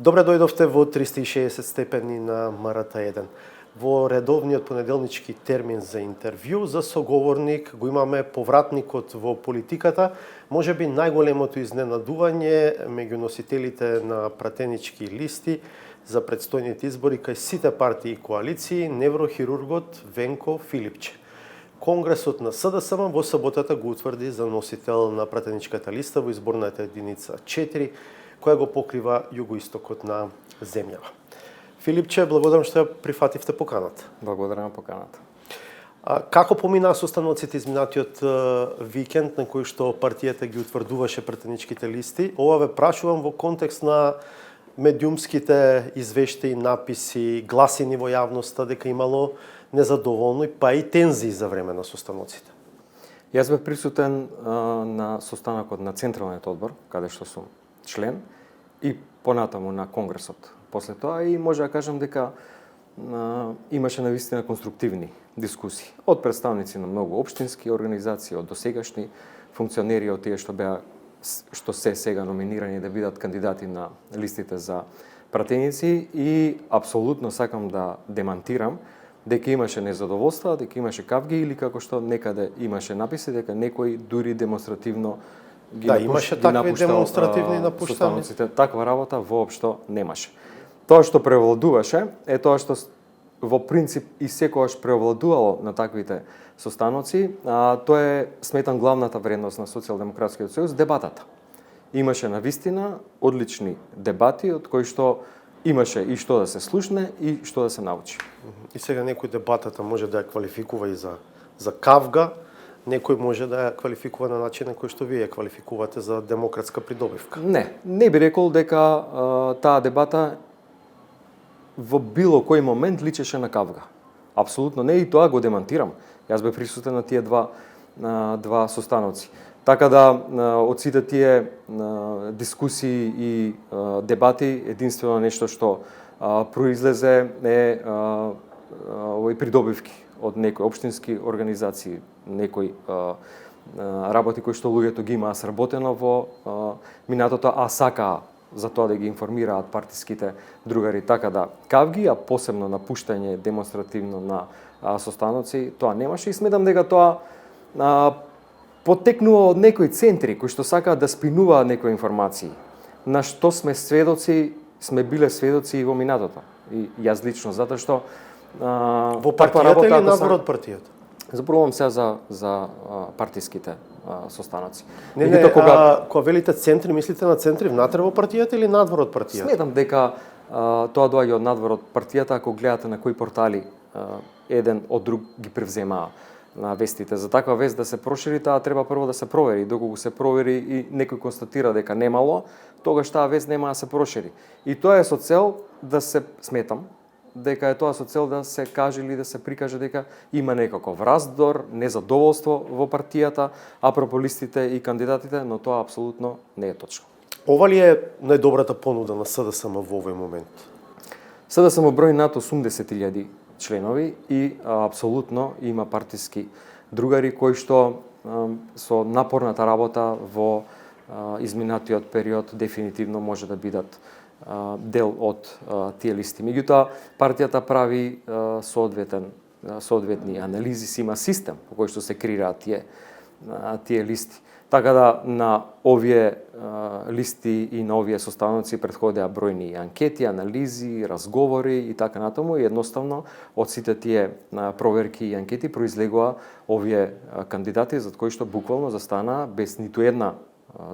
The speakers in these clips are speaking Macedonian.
Добре дојдовте во 360 степени на МРТ1. Во редовниот понеделнички термин за интервју за соговорник го имаме повратникот во политиката, можеби најголемото изненадување меѓу носителите на пратенички листи за предстојните избори кај сите партии и коалиции, неврохирургот Венко Филипче. Конгресот на СДСМ во саботата го утврди за носител на пратеничката листа во изборната единица 4, која го покрива југоистокот на земјава. Филипче, благодарам што ја прифативте поканата. Благодарам на поканата. Како поминаа состаноците изминатиот викенд на кој што партијата ги утврдуваше пратеничките листи? Ова ве прашувам во контекст на медиумските извештаи, написи, гласини во јавноста дека имало незадоволни, па и тензии за време на состаноците. Јас бев присутен на состанокот на Централниот одбор, каде што сум член, и понатаму на Конгресот. После тоа и може да кажам дека имаше навистина конструктивни дискусии од представници на многу општински организации, од досегашни функционери, од тие што се сега номинирани да бидат кандидати на листите за пратеници, и апсолутно сакам да демантирам дека имаше незадоволства, дека имаше кавги или како што некаде имаше написи дека некој дури демонстративно имаше такви демонстративни напуштања. Таква работа воопшто немаше. Тоа што превладуваше е тоа што во принцип и секогаш превладувало на таквите состаноци, тоа е, сметам, главната вредност на Социјалдемократскиот сојуз, дебатата. Имаше навистина одлични дебати од кои што имаше и што да се слушне и што да се научи. И сега некој дебатата може да ја квалификува и за кавга, некој може да ја квалификува на начин на кој што вие ја квалификувате за демократска придобивка. Не би рекол дека таа дебата во било кој момент личеше на кавга. Апсолутно не, и тоа го демантирам. Јас бев присутен на тие два состаноци. Така да, од сите тие дискусии и дебати, единствено нешто што произлезе е овој придобивки од некои општински организации, некои работи кои што луѓето ги имаа сработено во минатото, а сакаа за тоа да ги информираат партиските другари. Така да, кавги, а посебно напуштање демонстративно на состаноци, тоа немаше, и сметам дека тоа потекнува од некои центри кои што сакаат да спинуваат некои информации, на што сме биле сведоци и во минатото. И јас лично, затоа што во партијата или надвор од партијата? Зборувам се за партиските состаноци. Кога велите центри, мислите на центри внатре во партијата или надвор од партијата? Сметам дека тоа доаѓа од надвор од партијата, ако гледате на кои портали еден од друг ги превземаа на вестите. За таква вест да се прошири, таа треба прво да се провери. Доколку се провери и некој констатира дека немало, тогаш таа вест нема да се прошири. И тоа е со цел да се, сметам, дека е тоа со цел да се каже или да се прикаже дека има некаков раздор, незадоволство во партијата, апропо листите и кандидатите, но тоа апсолутно не е точно. Ова ли е најдобрата понуда на СДСМ во овој момент? СДСМ брои над 80.000 членови и апсолутно има партиски другари кои што со напорната работа во изминатиот период дефинитивно може да бидат дел од тие листи. Меѓутоа, партијата прави соодветни анализи, си има систем по кој што се креираат тие листи. Така да на овие листи и на овие состаноци претходеа бројни анкети, анализи, разговори и така натаму, и едноставно од сите тие проверки и анкети произлегува овие кандидати за кои што буквално застанаа без ниту една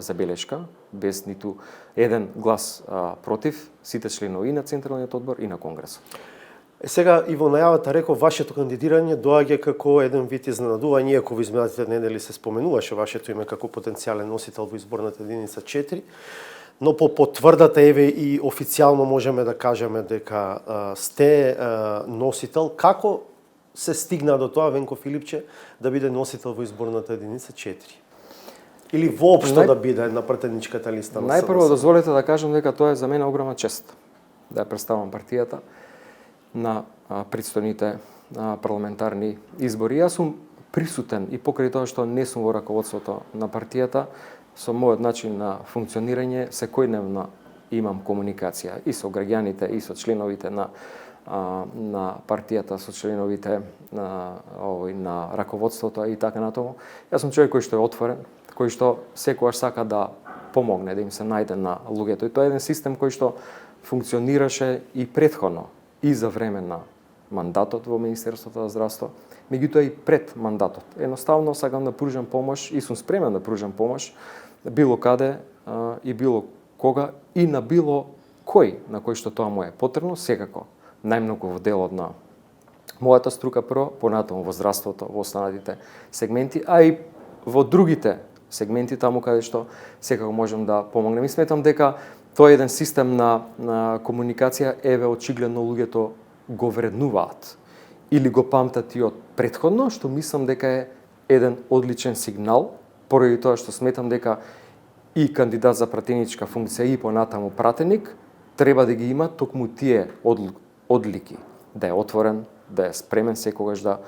забелешка, без ниту еден глас против, сите членови и на Централниот одбор и на Конгресот. Сега и во најавата реков, вашето кандидирање доаѓа како еден вид изненадување, иако во изминатите недели се споменуваше вашето име како потенцијален носител во изборната единица 4, но по потврдата еве и официјално можеме да кажеме дека сте носител. Како се стигна до тоа Венко Филипче да биде носител во изборната единица 4? Или воопшто да биде на пратеничката листа на СДСМ? Најпрво дозволете да кажам дека тоа е за мене огромна чест да ја представам партијата на предстојните парламентарни избори. Јас сум присутен и покрај тоа што не сум во раководството на партијата, со мојот начин на функционирање секојдневно имам комуникација и со граѓаните, и со членовите на партијата, со членовите на раководството и така натаму. Јас сум човек кој што е отворен, кој што секогаш сака да помогне, да им се најде на луѓето. И тоа е еден систем кој што функционираше и претходно, и за време на мандатот во Министерството за здравство, меѓутоа и пред мандатот. Едноставно сакам да пружам помош и сум спремен да пружам помош било каде и било кога и на било кој на кој што тоа му е потребно, секако. Најмногу во делот на мојата струка прво, понатаму во здравството, во останатите сегменти, а и во другите сегменти таму каде што секако можам да помогнем. И сметам дека тоа е еден систем на комуникација, еве очигледно луѓето го вреднуваат или го памтат и од претходно, што мислам дека е еден одличен сигнал, поради тоа што сметам дека и кандидат за пратеничка функција и понатаму пратеник треба да ги има токму тие одлики, да е отворен, да е спремен секогаш да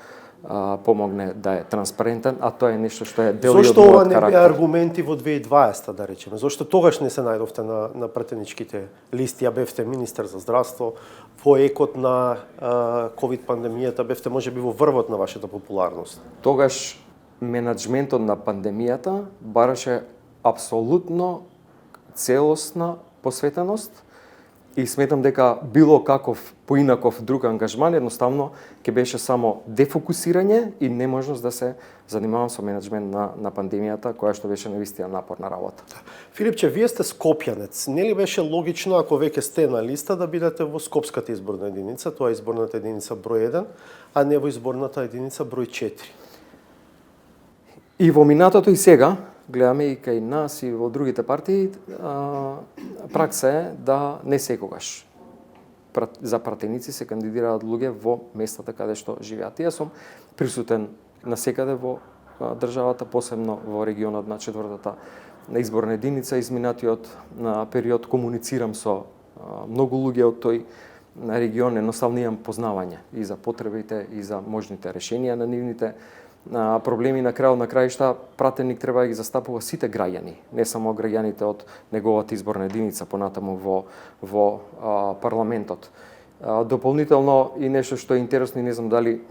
помогне, да е транспарентен, а тоа е нешто што е дел и од Зошто ова мојот не карактер. беа аргументи во 2020, да речеме? Зошто тогаш не се најдовте на пратеничките листи, а бевте министер за здравство, во екот на ковид пандемијата, бевте можеби во врвот на вашата популарност? Тогаш менаџментот на пандемијата бараше апсолутно целосна посветеност и сметам дека било каков поинаков друг ангажман едноставно ќе беше само дефокусирање и неможност да се занимавам со менаџмент на пандемијата, која што беше навистина напорна работа. Филипче, вие сте скопјанец. Не ли беше логично, ако веќе сте на листа, да бидете во Скопската изборна единица, тоа е изборната единица број 1, а не во изборната единица број 4? И во минатото и сега, гледаме и кај нас и во другите партии, пракса е да не секогаш за пратеници се кандидираат луѓе во местата каде што живеат. Јас сум присутен насекаде во државата, посебно во регионот на четвртата изборна единица. Изминатиот период комуницирам со многу луѓе од тој регион, едноставно имам познавање и за потребите и за можните решенија на нивните проблеми. На крајот на краишта пратеник треба да ги застапува сите граѓани, не само граѓаните од неговата изборна единица понатаму во парламентот. Дополнително и нешто што е интересно и не знам дали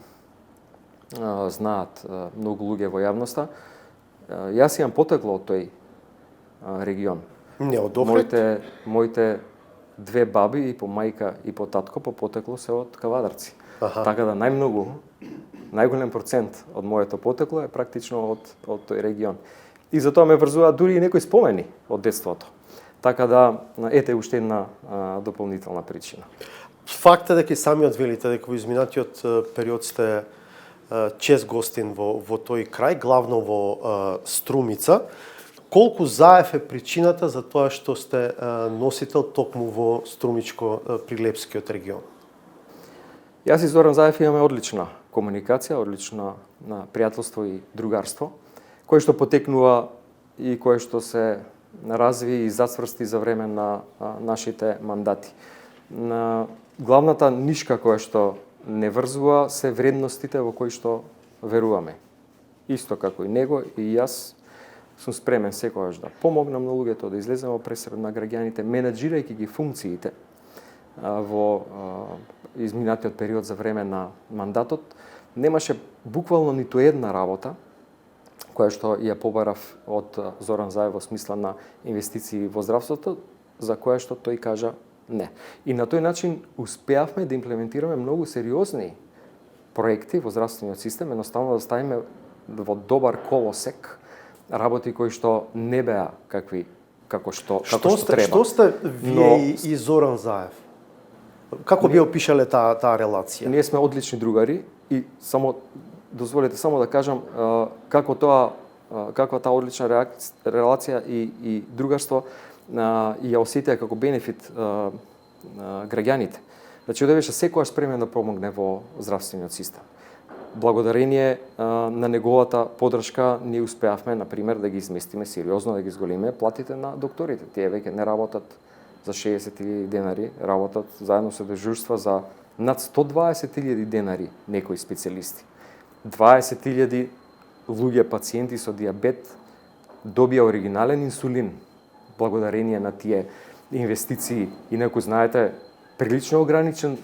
знаат многу луѓе во јавноста, јас имам потекло од тој регион. Не од Охрид? Моите две баби и по мајка и по татко по потекло се од Кавадарци. Така да најголем процент од моето потекло е практично од тој регион. И затоа ме врзуваат дури и некои спомени од детството. Така да, ете уште една дополнителна причина. Факт е дека и самиот велите дека во изминатиот период сте чест гостин во тој крај, главно во Струмица. Колку заев е причината за тоа што сте носител токму во Струмичко-Прилепскиот регион? Јас и Зоран Заев имаме одлична комуникација, одлично пријателство и другарство, кое што потекнува и кое што се разви и зацврсти за време на нашите мандати. Главната нишка која што не врзува се вредностите во кои што веруваме. Исто како и него, и јас сум спремен секогаш да помогнам на луѓето, да излезем во пресред на граѓаните, менаџирајќи ги функциите во изминатиот период за време на мандатот. Немаше буквално ниту една работа која што ја побарав од Зоран Заев во смисла на инвестиции во здравството, за која што тој кажа не. И на тој начин успеавме да имплементираме многу сериозни проекти во здравствениот систем, едноставно да ставиме во добар колосек работи кои што не беа како што треба. Што сте вие и Зоран Заев? Како би опишале таа релација? Ние сме одлични другари и само дозволете само да кажам каква таа одлична релација и другарство ја осетија како бенефит граѓаните. Значи, овде беше секогаш спремен да помогне во здравствениот систем. Благодарение на неговата поддршка ние успеавме, например, да ги изместиме сериозно, да ги зголемиме платите на докторите. Тие веќе не работат за 60.000 денари, работат заедно со дежурства за над 120.000 денари некои специјалисти. 20.000 луѓе пациенти со диабет добија оригинален инсулин благодарение на тие инвестиции, инаку знаете, прилично ограничен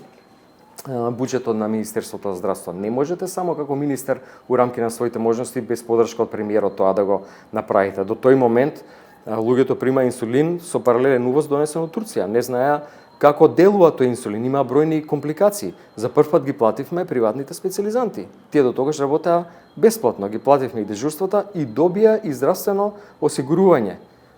буџетот на Министерството за здравство. Не можете само како министер у рамки на своите можности без подршка од премиерот тоа да го направите. До тој момент луѓето прима инсулин со паралелен увоз донесен од Турција. Не знаеа како делува тој инсулин, има бројни компликации. За прв пат ги плативме приватните специализанти. Тие до тогаш работеа бесплатно, ги плативме и дежурствата и добија и здравствено осигурување.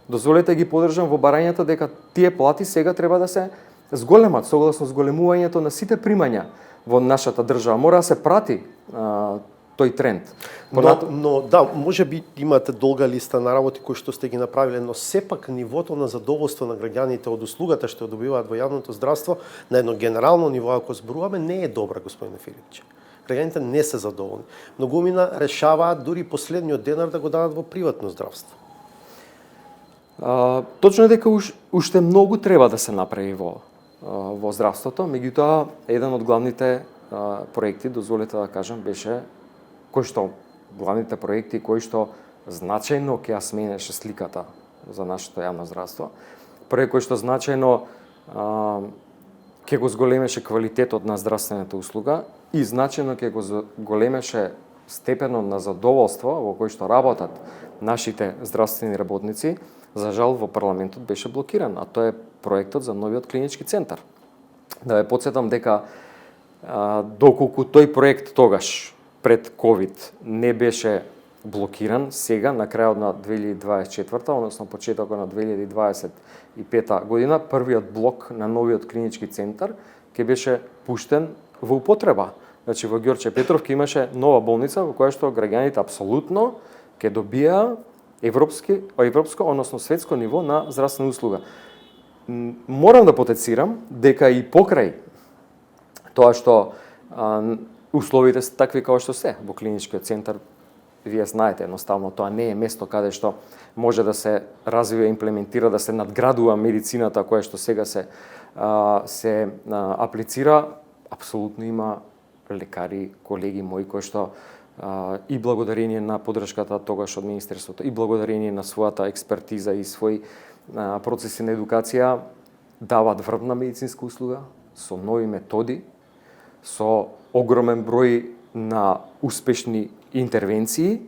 Дозволете ги поддржам во барањата дека тие плати сега треба да се зголемат согласно зголемувањето на сите примања во нашата држава. Мора да се прати тој тренд. Но да, може би имате долга листа на работи кои што сте ги направиле, но сепак нивото на задоволство на граѓаните од услугата што добиваат во јавното здравство на едно генерално ниво, ако зборуваме, не е добра, господине Филипче. Граѓаните не се задоволни. Многумина решаваат дури последниот денар да го дадат во приватно здравство. Точно е дека уште многу треба да се направи во здравството, меѓутоа еден од главните проекти, дозволете да кажам, беше кој што главните проекти кои што значајно ќе ја сменеше сликата за нашето јавно здравство. Проект кој што значајно ќе го зголемеше квалитетот на здравствената услуга и значајно ќе го зголемеше степенот на задоволство во кој што работат нашите здравствени работници. За жал во парламентот беше блокиран, а тоа е проектот за новиот клинички центар. Да ве потсетам дека доколку тој проект тогаш пред ковид не беше блокиран, сега на крајот на 2024, односно почетокот на 2025 година, првиот блок на новиот клинички центар ќе беше пуштен во употреба. Значи во Ѓорче Петровки имаше нова болница во која што граѓаните апсолутно ќе добија европско, односно светско ниво на здравствена услуга. Морам да потенцирам дека и покрај тоа што условите се такви како што се во клиничкиот центар, вие знаете, едноставно тоа не е место каде што може да се развива, имплементира, да се надградува медицината која што сега се аплицира. Апсолутно има лекари, колеги мои кои што и благодарение на поддршката тогаш од Министерството и благодарение на својата експертиза и своји процеси на едукација даваат врвна медицинска услуга со нови методи, со огромен број на успешни интервенции,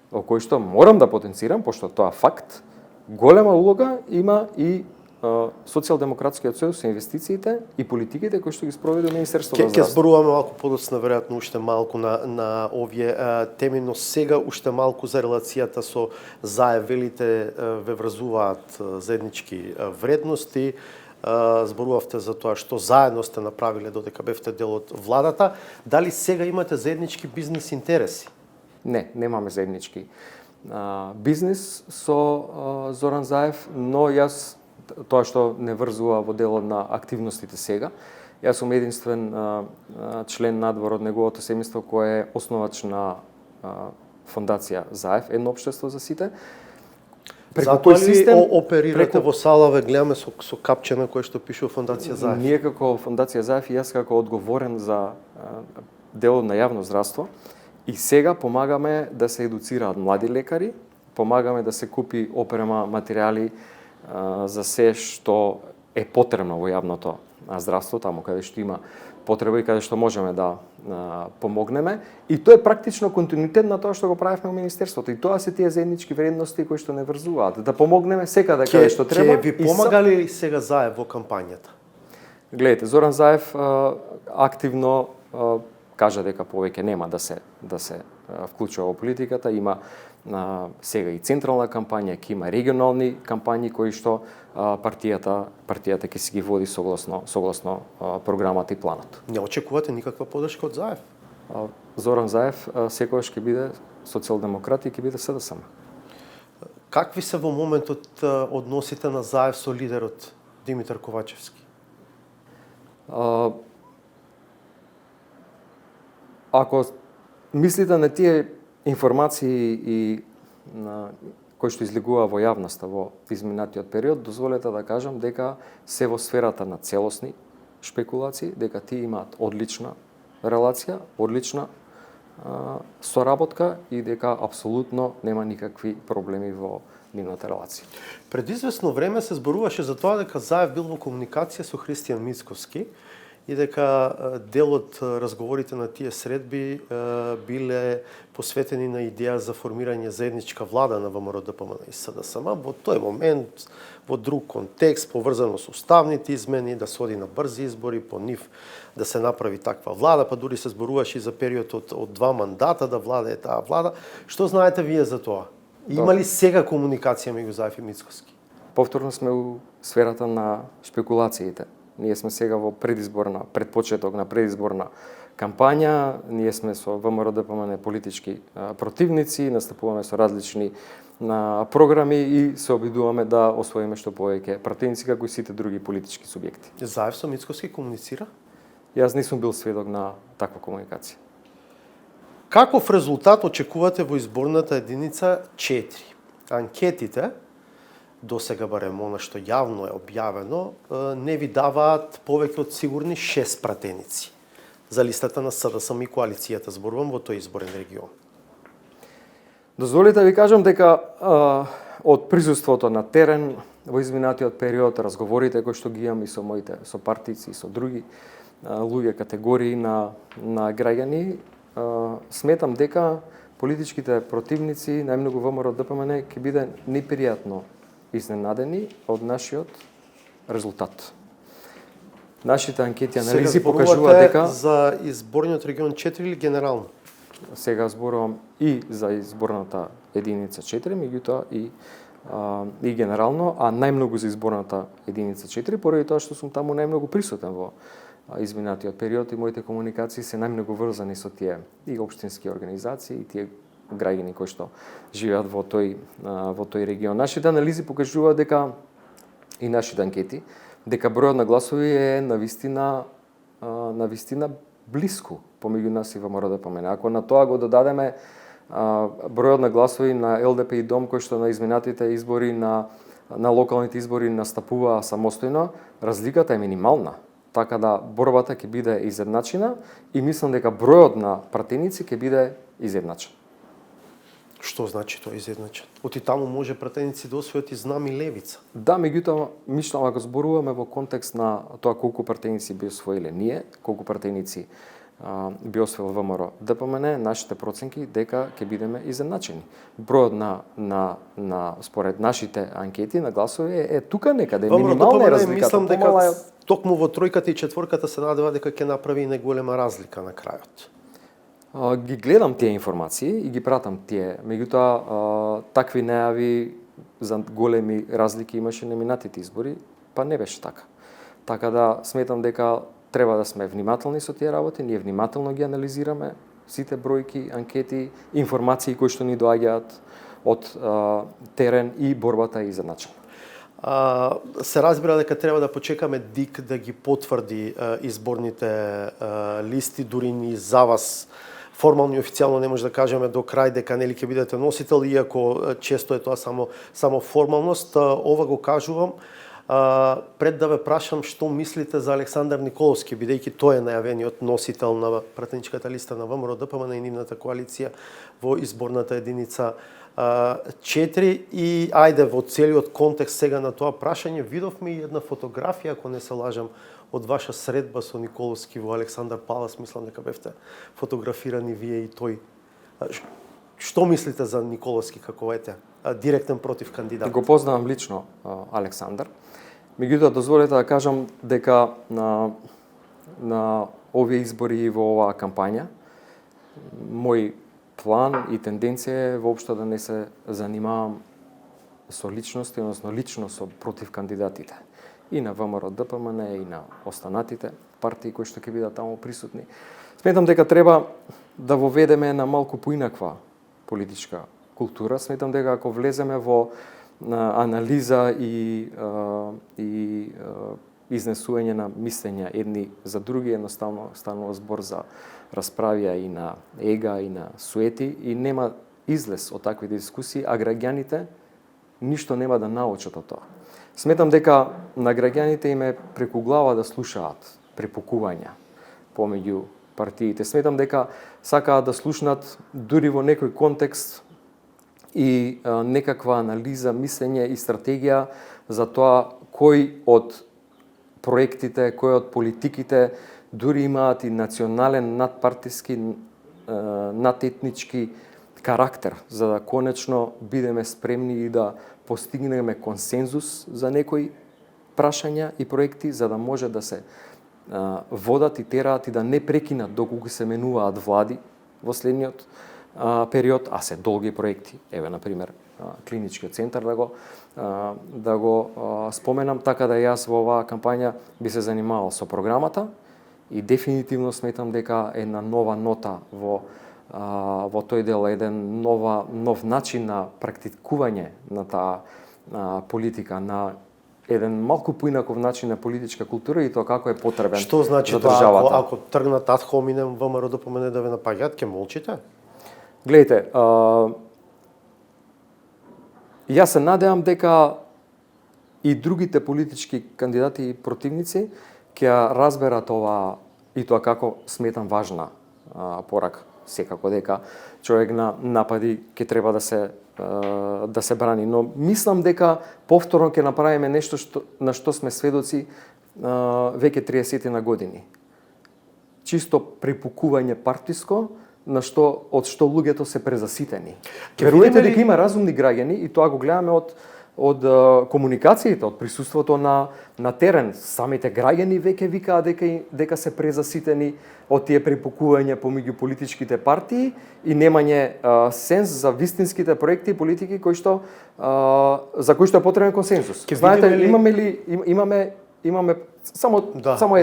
во кои што морам да потенцирам, пошто тоа факт, голема улога има и Социјалдемократскиот сојуз со инвестициите и политиките кои што ги спроведе Министерството за здравство. Ќе зборуваме малку подоцна, веројатно уште малку на овие теми, но сега уште малку за релацијата со ЗАЕВ. Велите ве врзуваат заеднички вредности, зборувавте за тоа што заедно сте направиле додека бевте дел од владата. Дали сега имате заеднички бизнис интереси? Не, немаме заеднички бизнис со Зоран Заев, но јас тоа што не врзува во делот на активностите сега. Јас сум единствен член надвор од неговото семејство кој е основач на фондација Заев, едно општество за сите. Затоа ли оперирате во сала, ве гледаме со капче на кое што пише фондација Заев? Ние како фондација Заев и јас како одговорен за делот на јавно здравство и сега помагаме да се едуцираат млади лекари, помагаме да се купи опрема, материјали за се што е потребно во јавното здравство, таму каде што има потреба и каде што можеме да помогнеме. И тоа е практично континуитет на тоа што го правевме во Министерството. И тоа се тие заеднички вредности кои што не врзуваат. Да помогнеме секаде каде што треба. Ќе ви помагали ли сега Заев во кампањата? Гледайте, Зоран Заев активно кажа дека повеќе нема да се вклучува во политиката, има сега и централна кампања, ќе има регионални кампањи кои што партијата ќе си ги води согласно програмата и планот. Не очекувате никаква поддршка од Заев? Зоран Заев секогаш ќе биде социјалдемократ и ќе биде СДСМ. Какви се во моментот односите на Заев со лидерот Димитар Ковачевски? Ако мислите на тие информации и кои што излегува во јавноста во изминатиот период, дозволете да кажам дека се во сферата на целосни шпекулации, дека тие имаат одлична релација, одлична соработка и дека апсолутно нема никакви проблеми во нивната релација. Пред известно време се зборуваше за тоа дека Заев бил во комуникација со Христијан Мицковски и дека дел од разговорите на тие средби биле посветени на идеја за формирање заедничка влада на ВМРО ДПМН и СДСМ. Во тој момент, во друг контекст, поврзано со уставните измени, да се оди на брзи избори, по нив да се направи таква влада, па дури се зборуваше и за период од 2 мандата да владее таа влада. Што знаете вие за тоа? Има ли сега комуникација меѓу Заев и Мицковски? Повторно сме у сферата на шпекулациите. Ние сме сега во предпочеток на предизборна кампања, ние сме со ВМРО ДПМН политички противници, настапуваме со различни програми и се обидуваме да освоиме што повеќе пратеници како и сите други политички субјекти. Заев со Мицковски комуницира? Јас не сум бил сведок на таква комуникација. Каков резултат очекувате во изборната единица 4? Анкетите, до сега барем она што јавно е објавено, не ви даваат повеќе од сигурни 6 пратеници за листата на СДСМ и коалицијата, зборувам во тој изборен регион. Дозволите да ви кажам дека од присуството на терен во изминатиот период, разговорите кои што ги имам и со моите сопартици и со други луѓе категории на граѓани, сметам дека политичките противници, најмногу ВМРО ДПМН, ќе биде непријатно изненадени од нашиот резултат. Нашите анкети анализи покажуваат дека за изборниот регион 4 или генерално? Сега зборувам и за изборната единица 4, меѓутоа и генерално, а најмногу за изборната единица 4, поради тоа што сум таму најмногу присутен во изминатиот период и моите комуникации се најмногу врзани со тие и општински организации и тие граѓани кои што живеат во тој регион. Нашите анализи покажуваат дека и нашите анкети дека бројот на гласови е навистина блиску помеѓу нас и ВМРО ДПМН. Ако на тоа го додадеме бројот на гласови на ЛДП и ДОМ кои што на изминатите избори на локалните избори настапуваа самостојно, разликата е минимална. Така да борбата ќе биде изедначена и мислам дека бројот на пратеници ќе биде изедначен. Што значи тоа изедначен? Оти таму може пратеници да освојат и знам и левица. Да, меѓутоа, мислам ако зборуваме во контекст на тоа колку пратеници би освоиле ние, колку пратеници би освоил ВМРО ДПМН, нашите проценки дека ќе бидеме изедначени. Бројот на според нашите анкети на гласови е тука некаде, минимална е разликата. Мислам дека токму во тројката и четворката се надева дека ќе направи и неголема разлика на крајот. Ги гледам тие информации и ги пратам тие. Меѓутоа, такви најави за големи разлики имаше на минатите избори, па не беше така. Така да сметам дека треба да сме внимателни со тие работи, ние внимателно ги анализираме сите бројки, анкети, информации кои што ни доаѓаат од терен и борбата е изедначена. Се разбира дека треба да почекаме ДИК да ги потврди изборните листи, дури ни за вас формално и официјално не може да кажеме до крај дека нели ќе бидете носител, иако често е тоа само формалност. Ова го кажувам пред да ве прашам што мислите за Александар Николовски, бидејќи тој е најавениот носител на пратеничката листа на ВМРО ДПМН и нивната коалиција во изборната единица 4 и ајде во целиот контекст сега на тоа прашање видовме и една фотографија, ако не се лажам, од ваша средба со Николовски во Александар Палас, мислам дека бевте фотографирани вие и тој. Што мислите за Николовски како директен против кандидат? Го познавам лично Александар. Меѓутоа, дозволете да кажам дека на овие избори и во оваа кампања мој план и тенденција е воопшто да не се занимавам со личности, односно лично со против кандидатите. И на ВМРО ДПМН, и на останатите партии кои што ќе бидат таму присутни. Сметам дека треба да воведеме една малку поинаква политичка култура. Сметам дека ако влеземе во анализа и изнесување на мислења едни за други, едноставно станува збор за расправија и на ега и на суети и нема излез од такви дискусии, а граѓаните ништо нема да научат од тоа. Сметам дека на граѓаните им е преку глава да слушаат препукувања помеѓу партиите. Сметам дека сакаат да слушнат дури во некој контекст и некаква анализа, мислење и стратегија за тоа кој од проектите, кој од политиките дури имаат и национален, надпартиски, надетнички карактер, за да конечно бидеме спремни и да постигнеме консензус за некои прашања и проекти, за да може да се водат и тераат и да не прекинат доколку се менуваат влади во следниот период, а се долги проекти. Еве, например, клиничкиот центар да го споменам, така да јас во оваа кампања би се занимавал со програмата и дефинитивно сметам дека една нова нота во тој дел, еден нов начин на практикување на таа политика, на еден малку поинаков начин на политичка култура и тоа како е потребен Што значи за тоа, државата. ако тргнат ад хоминем ВМРО да помене да ве напаѓаат, ќе молчите? Гледайте, јас се надевам дека и другите политички кандидати и противници ќе разберат ова и тоа како сметам важна порака. Секако дека човек на напади ќе треба да се брани, но мислам дека повторно ќе направиме нешто на што сме сведоци веќе 30 на години. Чисто препукување партиско, од што луѓето се презаситени. Верувате дека има разумни граѓани и тоа го гледаме од комуникациите, од присуството на терен. Самите граѓани веќе викаат дека се презаситени од тие препукувања помеѓу политичките партии и немање сенс за вистинските проекти и политики за кои што е потребен консензус. Знаете, имаме само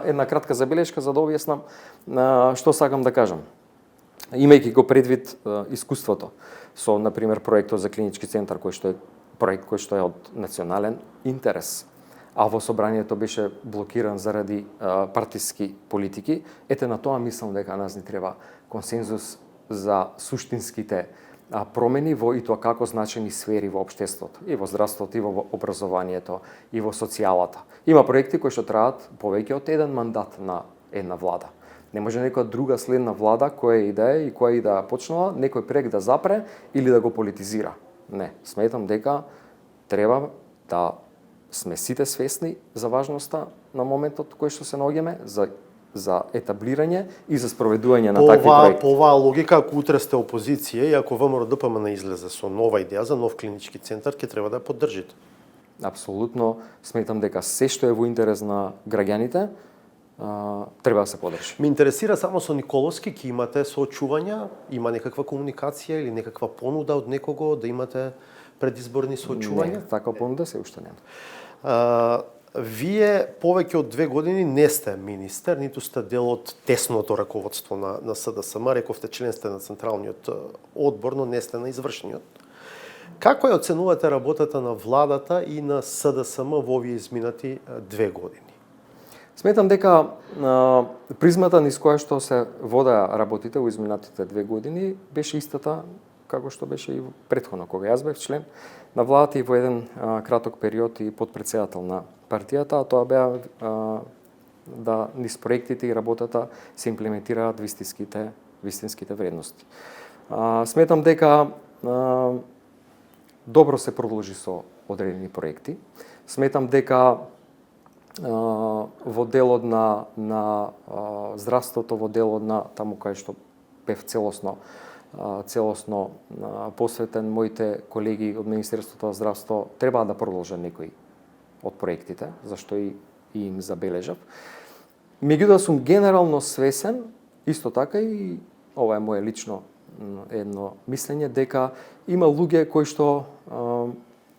една кратка забелешка за да објаснам што сакам да кажам. Имајќи го предвид искуството со, например, проектот за клинички центар, кој што е проект кој што е од национален интерес, а во собранието беше блокиран заради партиски политики, ете на тоа мислам дека нас ни треба консензус за суштинските промени во и тоа како значени сфери во општеството, и во здравството, и во образованието, и во социјалата. Има проекти кои што траат повеќе од еден мандат на една влада. Не може некоја друга следна влада која и да почнала, некој проект да запре или да го политизира. Не, сметам дека треба да сме сите свесни за важноста на моментот кој што се наоѓаме, за етаблирање и за спроведување на такви проекти. По оваа логика, ако утре сте опозиција и ако ВМРО ДПМН излезе со нова идеја за нов клинички центар, ќе треба да ја поддржите. Апсолутно, сметам дека се што е во интерес на граѓаните, треба да се поддржи. Ме интересира само со Николовски, ќе имате соочувања, има некаква комуникација или некаква понуда од некого да имате предизборни соочувања? Не, таква понуда се уште нема. Вие повеќе од 2 години не сте министер, ниту сте дел од тесното раководство на СДСМ, рековте член сте на Централниот одбор, но не сте на извршниот. Како ја оценувате работата на владата и на СДСМ во овие изминати 2 години? Сметам дека призмата низ која што се водеа работите во изминатите 2 години беше истата како што беше и претходно, кога јас бев член на владата и во еден краток период и подпредседател на партијата, а тоа беа да низ проектите и работата се имплементираат вистинските вредности. Сметам дека добро се продолжи со одредени проекти. Сметам дека во делот на здравството, во делот на таму кај што бев целосно посветен, моите колеги од Министерството за здравство треба да продолжат некои од проектите, зашто и им забележав. Меѓутоа сум генерално свесен, исто така и ова е моje лично едно мислење, дека има луѓе кои што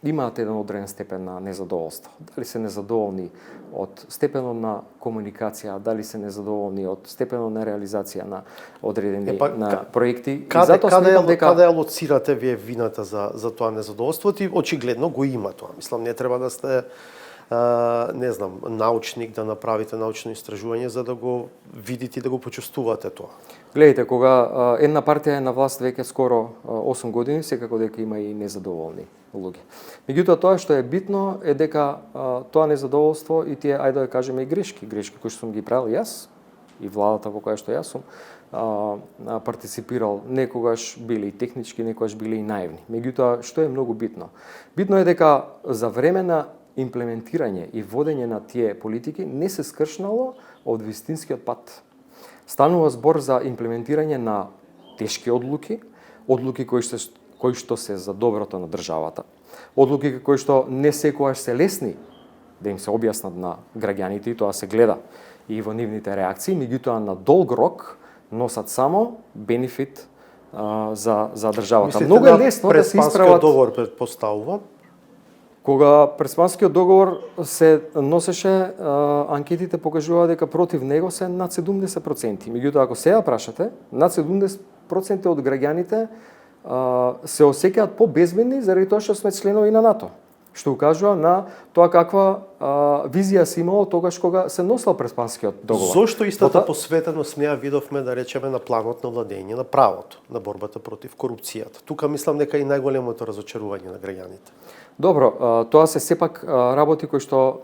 имаат еден одреден степен на незадоволство. Дали се незадоволни од степенот на комуникација, дали се незадоволни од степенот на реализација на одредени проекти. Каде ја лоцирате вие вината за тоа незадоволство? И очигледно го има тоа. Мислам, не треба да сте не знам, научник, да направите научно истражување за да го видите и да го почувствувате тоа. Гледайте, кога една партија е на власт веќе скоро 8 години, секако дека има и незадоволни луѓе. Меѓутоа, тоа што е битно е дека тоа незадоволство и тие, ајде да кажеме, и грешки кои што сум ги правил јас и владата во која што јас сум партиципирал, некогаш биле и технички, некогаш биле и наивни. Меѓутоа, што е многу битно? Битно е дека за време на имплементирање и водење на тие политики не се скршнало од вистинскиот пат. Станува збор за имплементирање на тешки одлуки, одлуки кои што се за доброто на државата. Одлуки кои што не секогаш се лесни да им се објаснат на граѓаните, и тоа се гледа и во нивните реакции, меѓутоа на долг рок носат само бенефит за државата. Мислите, Многу е лесно да се исправат. договор предпоставува? Кога Преспанскиот договор се носеше, анкетите покажуваа дека против него се над 70%. Меѓутоа, ако сега прашате, над 70% од граѓаните се осеќаат побезбедни заради тоа што сме членови на НАТО. Што укажува на тоа каква визија се имало тогаш кога се носел Преспанскиот договор. Зошто истата посветеност не ја видовме, да речеме, на планот на владење на правото, на борбата против корупцијата? Тука мислам дека и најголемото разочарување на граѓаните. Добро, тоа се сепак работи кои што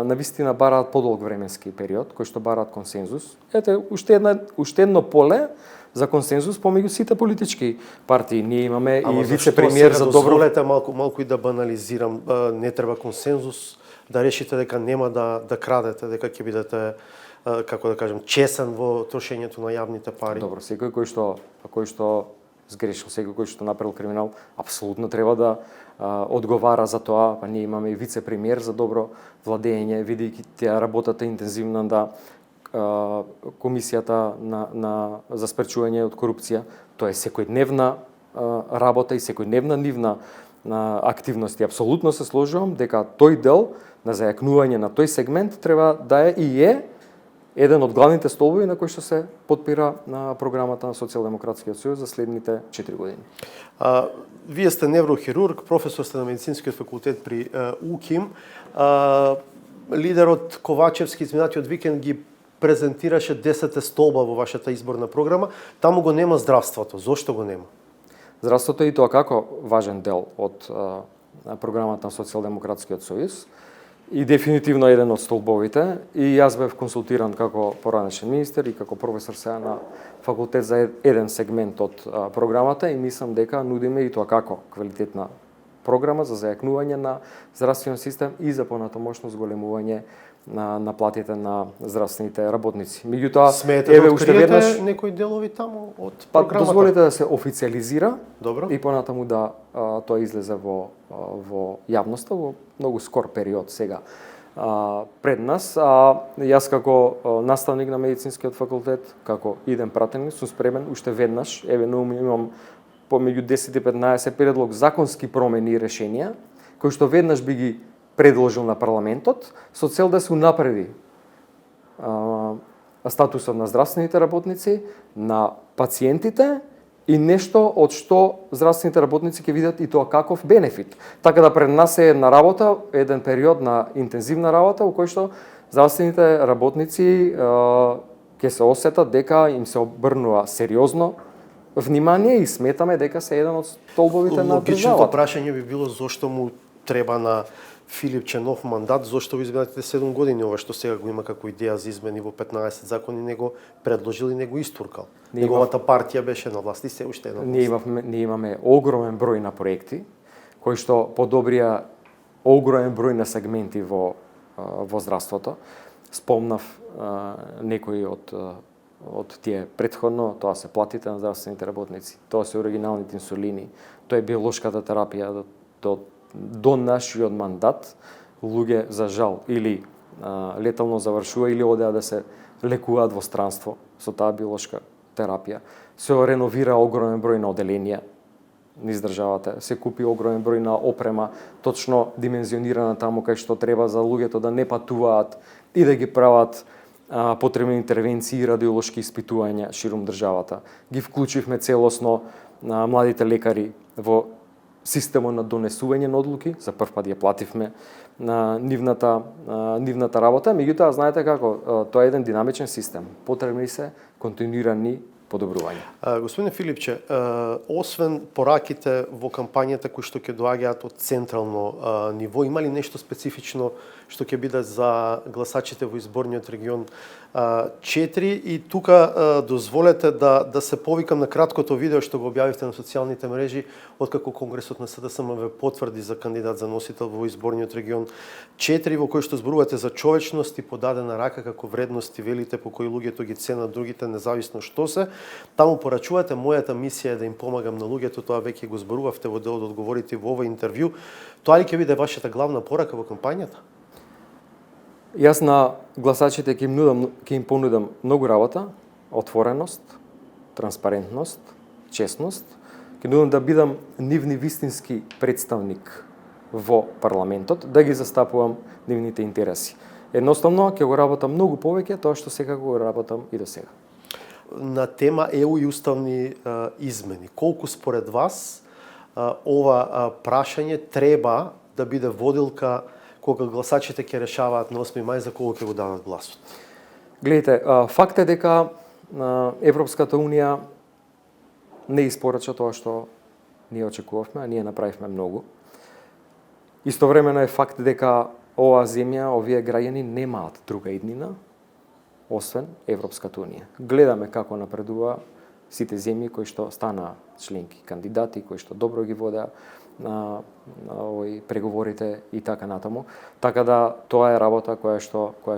навистина бараат подолг временски период, кои што бараат консензус. Ете, уште едно поле за консензус помеѓу сите политички партии. Ние имаме и вице-премиер за добро. Дозволете малку и да банализирам, не треба консензус да решите дека нема да крадете, дека ќе бидете, како да кажем, чесен во трошењето на јавните пари. Добро, секој кој што сгрешил, секој кој што направил криминал, апсолутно треба да одговара за тоа. Па ние имаме и вице-премиер за добро владење, видејќи таа работата интензивна да комисијата за спречување од корупција. Тоа е секојдневна работа и секојдневна нивна активност. И апсолутно се сложувам дека тој дел на зајакнување на тој сегмент треба да е и е еден од главните столбови на кој што се потпира на програмата на Социјалдемократскиот сојуз за следните 4 години. Вие сте неврохирург, професор сте на медицинскиот факултет при УКИМ. Лидерот Ковачевски изминатиот викенд ги презентираше 10 столба во вашата изборна програма. Таму го нема здравството. Зошто го нема? Здравството е и тоа како важен дел од програмата на Социјалдемократскиот сојуз и дефинитивно еден од столбовите. И јас бев консултиран како поранешен министер и како професор сега на факултет за еден сегмент од програмата и мислам дека нудиме и тоа како квалитетна програма за зајакнување на здравствениот систем и за понатамошно зголемување на платите на здравствените работници. Меѓутоа, смеете да откриете некои делови таму од програмата? Дозволите да се официализира. Добро. И понатаму да тоа излезе во јавноста во многу скор период сега пред нас. Јас како наставник на медицинскиот факултет, како иден пратеник, сум спремен уште веднаш, имам помеѓу 10 и 15 предлог законски промени и решенија, кои што веднаш би ги предложил на парламентот со цел да се унапреди статусот на здравствените работници, на пациентите и нешто од што здравствените работници ќе видат и тоа каков бенефит. Така да пред нас е една работа, еден период на интензивна работа во кој што здравствените работници ќе се осетат дека им се обрнува сериозно внимание и сметаме дека се еден од столбовите на државата. Логичното прашање би било зошто му треба на Филипче нов мандат, зошто во изминатите 7 години ова што сега го има како идеја за измени во 15 закони не го предложил и не го истуркал. Неговата партија беше на власт и се уште е на власт. Ние имаме огромен број на проекти кои што подобрија огромен број на сегменти во здравството. Спомнав некои од тие претходно, тоа се платите на здравствените работници, тоа се оригиналните инсулини, тоа е биолошката терапија. До нашиот мандат луѓе за жал или летално завршува или одеа да се лекуваат во странство со таа биолошка терапија. Се реновира огромен број на оделенија низ државата, се купи огромен број на опрема, точно димензионирана таму кај што треба за луѓето да не патуваат и да ги прават потребни интервенции и радиолошки испитувања ширум државата. Ги вклучивме целосно на младите лекари во системот на донесување на одлуки, за прв пат ја плативме на нивната работа, меѓутоа знаете како, тоа е еден динамичен систем. Потребни се континуирани подобрувања. Господине Филипче, освен пораките во кампањата кои што ќе доаѓаат од централно ниво, има ли нешто специфично што ќе биде за гласачите во изборниот регион 4 и тука дозволете да се повикам на краткото видео што го објавивте на социјалните мрежи откако Конгресот на СДСМ ве потврди за кандидат за носител во изборниот регион 4 во кој што зборувате за човечност и подадена рака како вредности велите по кои луѓето ги ценат другите независно што се. Таму порачувате мојата мисија е да им помагам на луѓето, тоа веќе го зборувавте во дел од одговорите во ова интервју. Тоа ли ќе биде вашата главна порака во кампањата? Јас на гласачите ќе им понудам многу работа, отвореност, транспарентност, честност. Ќе нудам да бидам нивни вистински представник во парламентот, да ги застапувам нивните интереси. Едноставно ќе го работам многу повеќе тоа што секако го работам и до сега. На тема ЕУ и уставни измени, колку според вас ова прашање треба да биде водилка кога гласачите ќе решаваат на 8 мај за кого ќе го дадат гласот? Гледайте, факт е дека Европската Унија не испорача тоа што ние очекувавме, а ние направивме многу. Истовремено е факт дека оваа земја, овие граѓани немаат друга иднина освен Европската Унија. Гледаме како напредува сите земји кои што стана членки, кандидати, кои што добро ги водеа на овој преговорите и така натаму. Така да тоа е работа која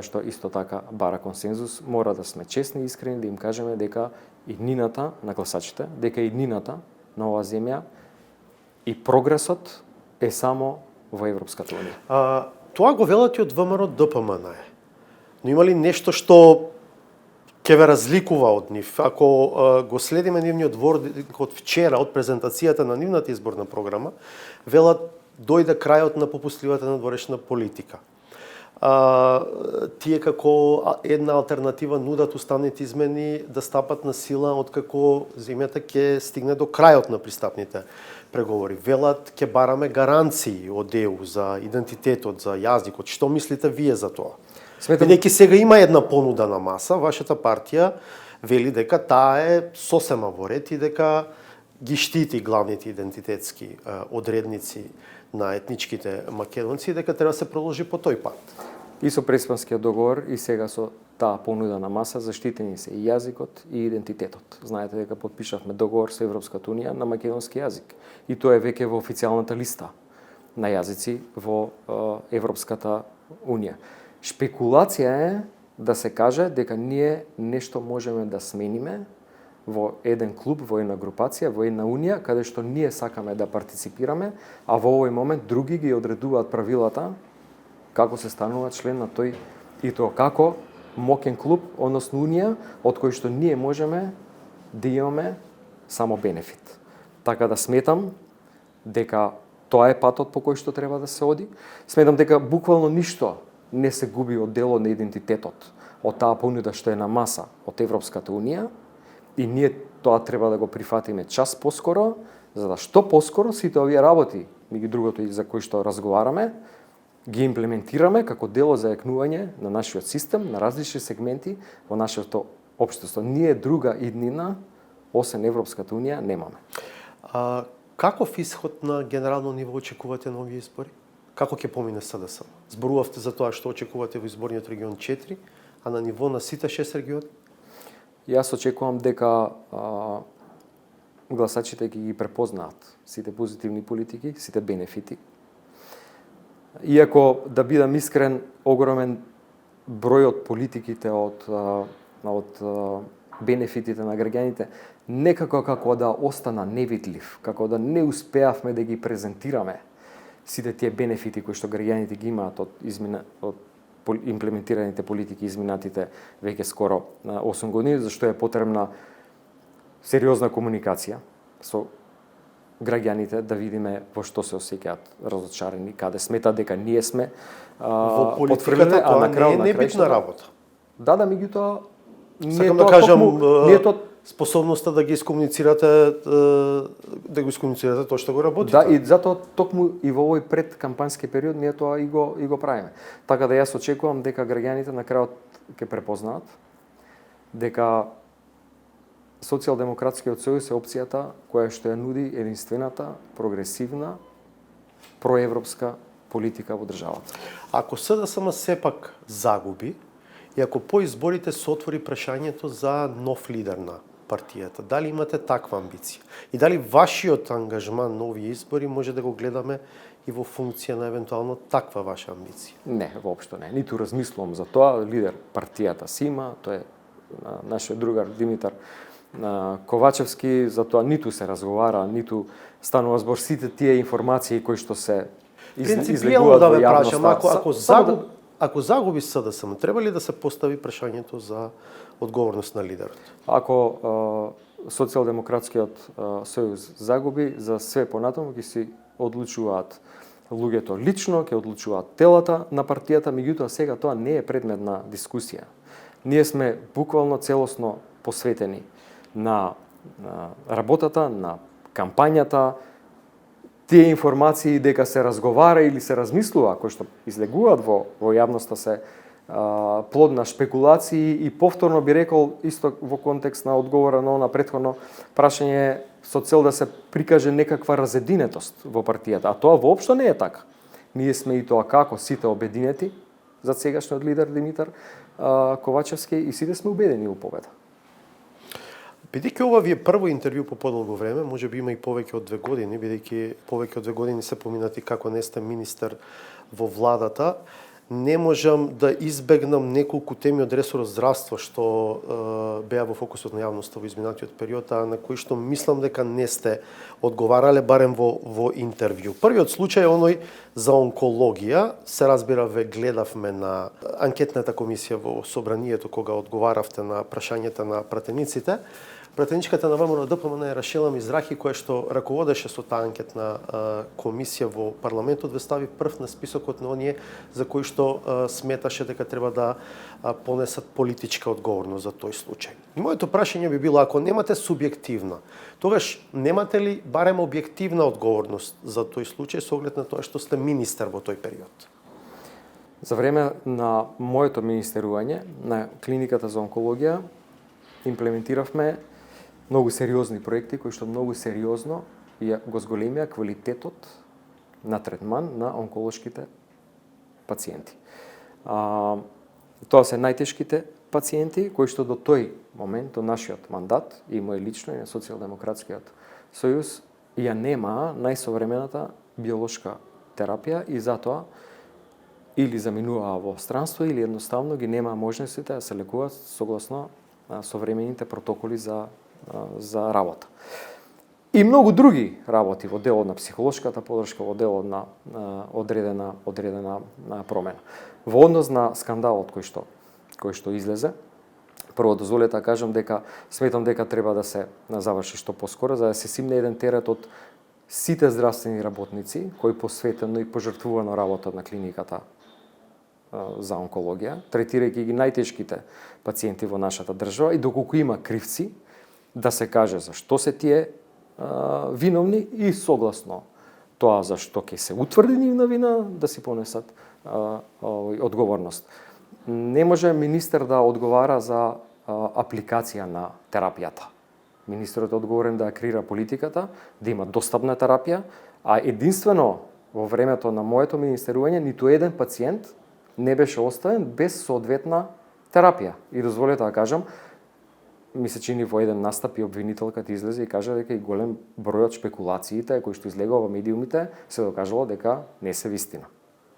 што исто така бара консензус. Мора да сме честни и искрени да им кажеме дека иднината на гласачите, дека иднината на оваа земја и прогресот е само во Европската Унија. Тоа го велат и од ВМРО ДПМН. Но има ли нешто што ќе ве разликува од нив? Ако го следиме нивниот дворник од вчера, од презентацијата на нивната изборна програма, велат дојде крајот на попустливата надворешна политика. Тие како една алтернатива нудат уставните измени да стапат на сила откако земјата ќе стигне до крајот на пристапните преговори. Велат ќе бараме гаранции од ЕУ за идентитетот, за јазикот. Што мислите вие за тоа? Бидејќи сега има една понуда на маса, вашата партија вели дека таа е сосема во ред и дека ги штити главните идентитетски одредници на етничките македонци и дека треба да се продолжи по тој пат. И со Преспанскиот договор и сега со таа понуда на маса заштитени се и јазикот и идентитетот. Знаете дека потпишавме договор со Европската Унија на македонски јазик и тоа е веќе во официјалната листа на јазици во Европската Унија. Шпекулација е да се каже дека ние нешто можеме да смениме во еден клуб, во една групација, во една унија, каде што ние сакаме да партиципираме, а во овој момент други ги одредуваат правилата како се станува член на тој и тоа како моќен клуб, односно унија, од кој што ние можеме да имаме само бенефит. Така да сметам дека тоа е патот по кој што треба да се оди. Сметам дека буквално ништо не се губи од дело на идентитетот, од таа понуда што е на маса од Европската Унија и ние тоа треба да го прифатиме час поскоро, за да што поскоро сите овие работи, меѓу другото и за кои што разговараме, ги имплементираме како дело за јакнување на нашиот систем, на различни сегменти во нашето општество. Ние друга иднина, освен Европската Унија, немаме. Каков исход на генерално ниво очекувате на овие избори? Како ќе помине СДСМ? Зборувавте за тоа што очекувате во изборниот регион 4, а на ниво на сите 6 региони? Јас очекувам дека гласачите ќе ги препознаат сите позитивни политики, сите бенефити. Иако, да бидам искрен, огромен број од политиките, од бенефитите на граѓаните, некако како да остана невидлив, како да не успеавме да ги презентираме сите тие бенефити кои што граѓаните ги имаат од имплементираните политики изминатите веќе скоро 8 години, зашто е потребна сериозна комуникација со граѓаните да видиме во што се осеќаат разочарени, каде сметат дека ние сме во политиката, тоа не е небитна работа. Да, меѓутоа сакам да кажам способноста да ги искомуницирате тоа што го работите. Да, и затоа токму и во овој предкампањски период ние тоа и го правиме. Така да јас очекувам дека граѓаните на крајот ќе препознаат дека Социјалдемократскиот сојуз е опцијата која што ја нуди единствената, прогресивна, проевропска политика во државата. Ако СДСМ сепак загуби и ако по изборите се отвори прашањето за нов лидер на партијата, дали имате таква амбиција? И дали вашиот ангажман на овие избори може да го гледаме и во функција на евентуално таква ваша амбиција? Не, воопшто не. Ниту размислувам за тоа. Лидер партијата си има, тој е нашиот другар Димитар Ковачевски, за тоа ниту се разговара, ниту станува збор сите тие информации кои што се Принципијално да во ве јавноста. прашам, ако загуби СДСМ, треба ли да се постави прашањето за одговорност на лидерот? Ако Социјалдемократскиот сојуз загуби, за све понатаму ќе си одлучуваат луѓето лично, ќе одлучуваат телата на партијата, меѓутоа сега тоа не е предмет на дискусија. Ние сме буквално целосно посветени на работата, на кампањата, тие информации дека се разговара или се размислува, кои што излегуваат во јавноста се плод на шпекулации и повторно би рекол, исто во контекст на одговора на претходно прашање, со цел да се прикаже некаква разединетост во партијата. А тоа воопшто не е така. Ние сме и тоа како сите обединети за сегашниот лидер Димитар Ковачевски и сите сме убедени во победа. Бидејќи ова ви е прво интервју по подолго време, може би има и повеќе од 2 години, бидејќи повеќе од 2 години се поминати како не сте министер во владата, не можам да избегнам неколку теми од ресорот здравство што беа во фокусот на јавноста во изминатиот период, а на кои што мислам дека не сте одговарале барем во интервју. Првиот случај е оној за онкологија. Се разбира, ве гледавме на анкетната комисија во собранието кога одговаравте на прашањата на пратениците. Пратеничката на ВМРО ДПМН е Рашела Мизрахи, која што раководеше со таа анкетна комисија во парламентот, ве стави прв на списокот на оние за кои што сметаше дека треба да понесат политичка одговорност за тој случај. И моето прашање би било, ако немате субјективна, тогаш немате ли барем објективна одговорност за тој случај со оглед на тоа што сте министер во тој период? За време на моето министерување на клиниката за онкологија имплементиравме многу сериозни проекти кои што многу сериозно го зголемија квалитетот на третман на онколошките пациенти. Тоа се најтешките пациенти кои што до тој момент, до нашиот мандат, и мој лично и на Социјалдемократскиот сојуз, ја нема најсовремената биолошка терапија и затоа или заминуваа во странство или едноставно ги нема можностите да се лекуваат согласно современите протоколи за работа. И многу други работи во делот на психолошката подршка, во делот на одредена промена. Во однос на скандалот кој што излезе, прво дозволете да кажам дека сметам дека треба да се заврши што поскоро, за да се симне еден терет од сите здравствени работници кои посветено и пожртвувано работат на клиниката за онкологија, третирајќи ги најтешките пациенти во нашата држава и доколку има кривци, да се каже зашто се тие виновни и согласно тоа зашто ќе се утврди нивна вина, да си понесат одговорност. Не може министер да одговара за апликација на терапијата. Министерот е одговорен да креира политиката, да има достапна терапија, а единствено во времето на моето министерување ниту еден пациент не беше оставен без соодветна терапија. И дозволете да кажам, ми се чини во еден настап и обвинителката излезе и кажа дека и голем број од шпекулациите кои што излегува во медиумите се докажало дека не се вистина.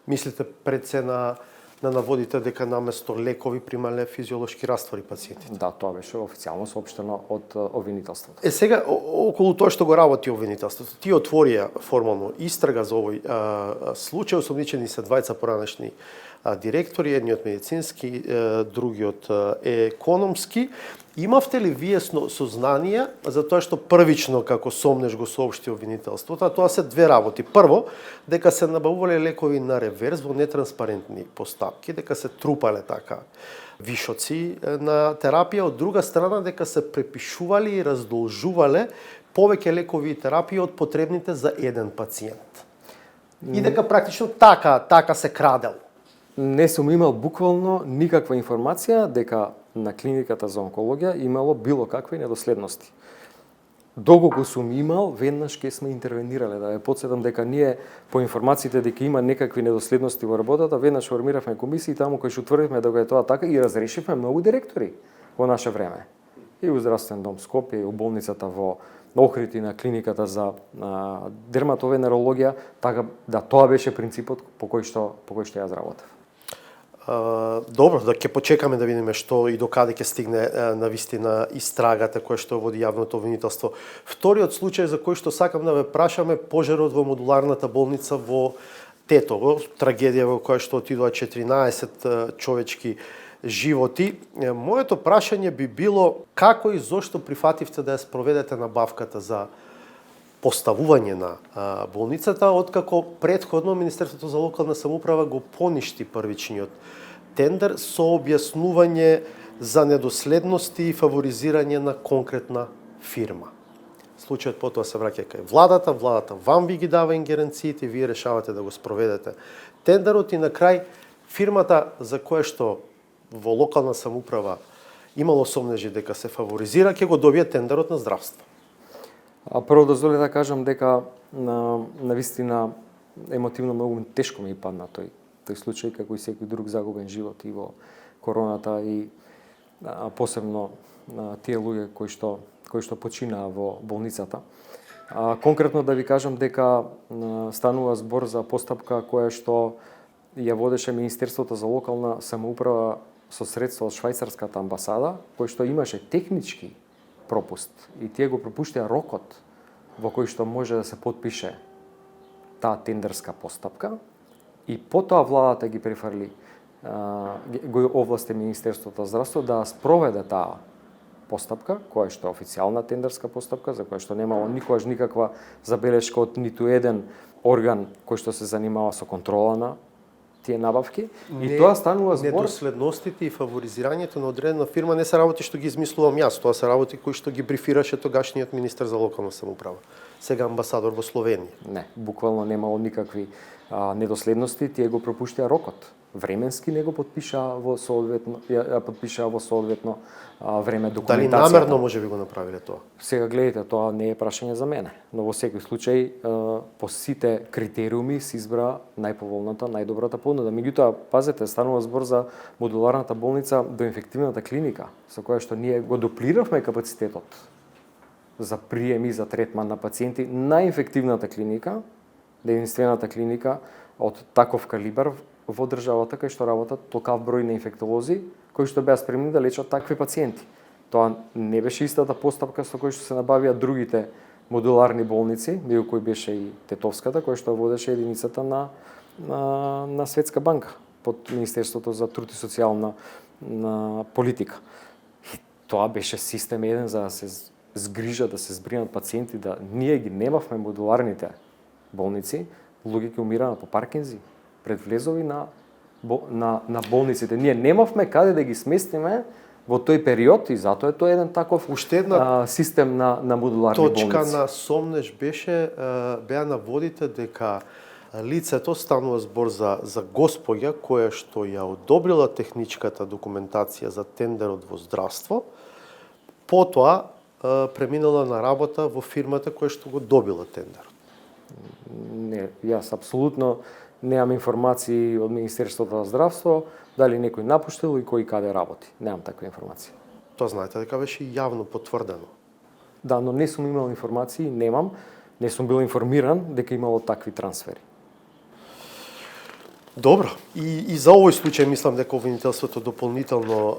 Мислите пред се на наводите дека наместо лекови примале физиолошки раствори пациентите? Да, тоа беше официјално соопштено од обвинителството. Сега, околу тоа што го работи обвинителството, тие отворија формално истрага за овој случај, осомничени се двајца поранешни директори, едниот медицински, другиот економски. Имавте ли вие сознание за тоа што првично како сомнеш го соопшти обвинителството, а тоа се две работи. Прво, дека се набавувале лекови на реверс во нетранспарентни постапки, дека се трупале така вишоци на терапија, од друга страна дека се препишували и раздолжувале повеќе лекови и терапии од потребните за еден пациент. И дека практично така се крадело. Не сум имал буквално никаква информација дека на клиниката за онкологија имало било какви недоследности. доколку сум имал, веднаш ќе сме интервенирале. Да ја потсетам дека ние по информациите дека има некакви недоследности во работата, веднаш формиравме комисии таму кои што утврдивме дека е тоа така и разрешивме многу директори во наше време. И у здравствен дом Скопје, и у болницата во Охрид и на клиниката за дерматовенерологија, така да тоа беше принципот по кој што јас работев. Добро, да ќе почекаме да видиме што и докаде ќе стигне навистина истрагата која што води јавното обвинителство. Вториот случај за кој што сакам да ве прашаме, пожарот во модуларната болница во Тетово, трагедија во која што отидоа 14 човечки животи. Моето прашање би било како и зошто прифативте да ја спроведете набавката за поставување на болницата, откако претходно Министерството за локална самоуправа го поништи првичниот тендер со објаснување за недоследности и фаворизирање на конкретна фирма. Случајот потоа се враќа кај владата вам ви ги дава ингеренциите, вие решавате да го спроведете тендерот и на крај фирмата за која што во локална самоуправа имало сомнежи дека се фаворизира, ќе го добие тендерот на здравство. Прво дозволи да кажам дека навистина емотивно многу тешко ми падна тој случај, како и секој друг загубен живот и во короната и посебно тие луѓе кои што починаа во болницата. Конкретно да ви кажам дека станува збор за постапка која што ја водеше Министерството за локална самоуправа со средства од швајцарската амбасада, кој што имаше технички пропуст и тие го пропуштија рокот во кој што може да се потпише таа тендерска постапка и потоа владата ги префрли го овласти Министерството за здравство да спроведе таа постапка, која што е официјална тендерска постапка, за која што немало никогаш никаква забелешка од ниту еден орган кој што се занимава со контрола на тие набавки. И тоа станува збор... Недоследностите и фаворизирањето на одредена фирма не се работи што ги измислувам јас, тоа се работи кои што ги брифираше тогашниот министер за локална самоуправа, сега амбасадор во Словенија. Не, буквално немало никакви недоследности, тие го пропуштија рокот. Временски не го подпишаа во соодветно време документацијата. Дали намерно може би го направиле тоа? Сега гледате, тоа не е прашање за мене, но во секој случај по сите критериуми се избра најповолната, најдобрата понуда. Меѓутоа, пазете, станува збор за модуларната болница до инфективната клиника, со која што ние го дуплиравме капацитетот за прием и за третман на пациенти на инфективната клиника, единствената клиника од таков калибар во државата кај што работат толкав број на инфектолози кои што беа спремни да лечат такви пациенти. Тоа не беше истата постапка со кој што се набавија другите модуларни болници, меѓу кои беше и Тетовската, која што водеше единицата на Светска банка под Министерството за труд и социјална политика. И тоа беше систем еден за да се згрижа, да се збринат пациенти, да ние ги немавме модуларните болници, луѓе ќе умираат по Паркинзи, пред влезови на болниците. Ние немавме каде да ги сместиме во тој период и затоа е тоа еден таков систем на модуларни болници. Точка на сомнеж беа наводите дека лицето, станува збор за господја која што ја одобрила техничката документација за тендерот во здравство, потоа преминала на работа во фирмата која што го добила тендерот. Не, јас апсолутно немам информации од Министерството за здравство, дали некој напуштил и кој каде работи. Немам таква информација. Тоа знаете дека беше јавно потврдено. Да, но не сум имал информации, немам, не сум бил информиран дека имало такви трансфери. Добро. И за овој случај мислам дека обвинителството дополнително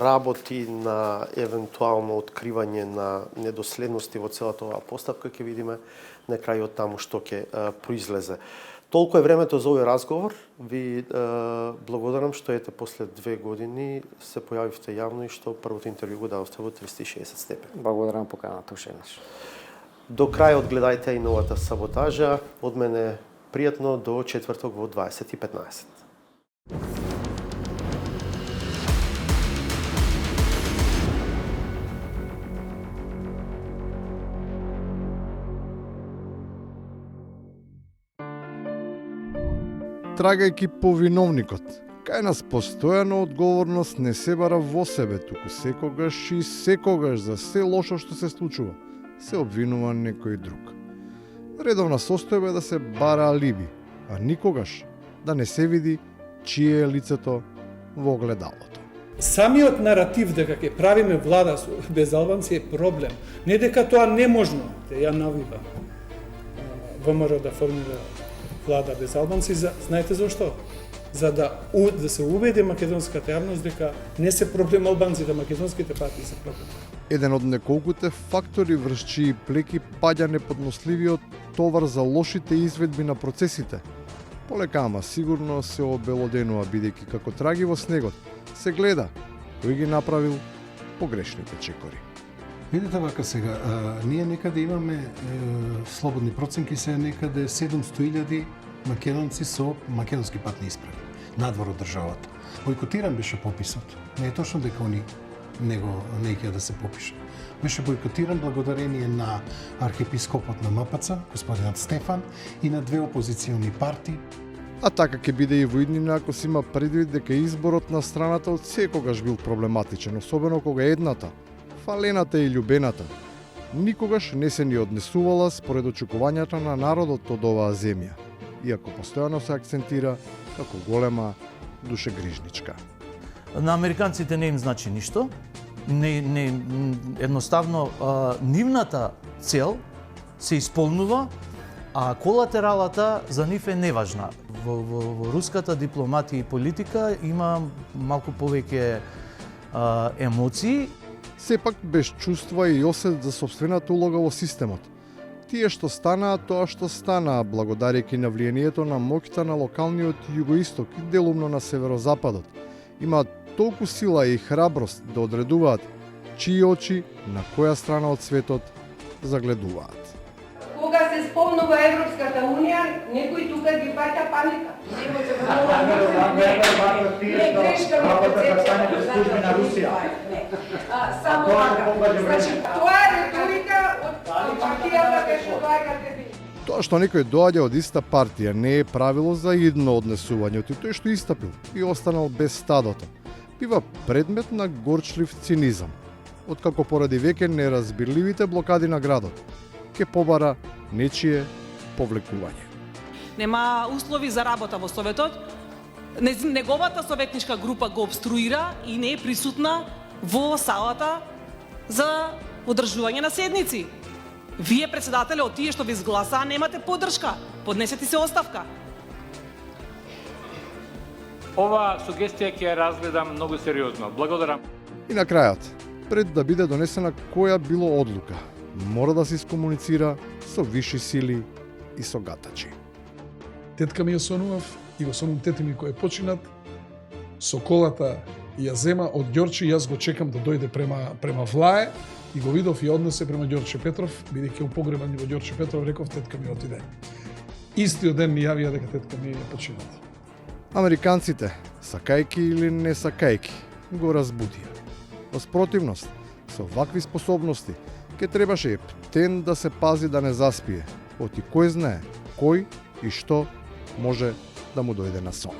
работи на евентуално откривање на недоследности во целата оваа постапка, ќе видиме на крајот таму што ќе произлезе. Толку е времето за овој разговор. Ви благодарам што ете после 2 години се појавивте јавно и што првото интервју го дадовте во 360 степени. Благодарам поканата уште еднаш. До крајот гледајте и новата саботажа. Од мене пријатно до четврток во 20:15. Трагајќи по виновникот, Кај нас постојано одговорност не се бара во себе, туку секогаш и секогаш за се лошо што се случува, се обвинува некој друг. Редовна состојба е да се бара алиби, а никогаш да не се види чие е лицето во огледалото. Самиот наратив дека ќе правиме влада без албанци е проблем. Не дека тоа неможно, те ја навива ВМРО да формира влада без албанци, знаете зашто? За да се убеди македонската јавност дека не се проблем албанците, македонските партии се проблем. Еден од неколкуте фактори врз чии плеки паѓа неподносливиот товар за лошите изведби на процесите. Полека ама сигурно се обелоденува, бидејќи како траги во снегот се гледа кој ги направил погрешните чекори. Видите вака сега, ние некаде имаме слободни проценки, се некаде 700.000 македонци со македонски патни исправи надвор од државата. Бойкотиран беше пописот. Не е точно дека они него не ќе да се попише. Беше бойкотиран благодарение на архиепископот на МПЦ, господинот Стефан, и на две опозициони партии. А така ќе биде и во иднина ако се има предвид дека изборот на страната од секогаш бил проблематичен, особено кога едната, фалената и љубената, никогаш не се ни однесувала според очекувањата на народот од оваа земја, иако постојано се акцентира како голема душегрижничка. На американците не им значи ништо. Едноставно нивната цел се исполнува, а колатералата за нив е неважна. Во руската дипломатија и политика има малку повеќе емоции. Сепак без чувства и осет за собствената улога во системот. Тие што станаа тоа што станаа, благодарејќи на влијанието на моќта на локалниот југоисток и делумно на северозападот, имаат толку сила и храброст да одредуваат чии очи на која страна од светот загледуваат. Кога се спомнува Европската унија, некој тука ги паќа паника. Не грешка во концепцијата на Русија. Само така. Значи, тоа е риторика од партијата кај што доаѓате ви. Тоа што некој доаѓа од иста партија не е правило за идно однесувањето и тој што истапил и останал без стадото, бива предмет на горчлив цинизам, откако поради веќе неразбирливите блокади на градот ќе побара нечие повлекување. Нема услови за работа во Советот. Неговата советничка група го обструира и не е присутна во салата за одржување на седници. Вие, председателе, од тие што ви изгласаа, немате поддршка. Поднесете се оставка. Ова сугестија ќе ја разгледам многу сериозно. Благодарам. И на крајот, пред да биде донесена која било одлука, мора да се искомуницира со висши сили и со гатачи. Тетка ми ја сонував и го сонувам тете ми кој е починат. Со колата ја зема од Ѓорче, јас го чекам да дојде према Влае и го видов и однесе према Ѓорче Петров, бидејќи он погребан во Ѓорче Петров, реков тетка ми отиде. Истиот ден ми јавија дека тетка ми е починат. Американците, сакајки или не сакајки, го разбудија. Во спротивност, со вакви способности, ке требаше ептен да се пази да не заспие, оти кој знае кој и што може да му дојде на сон.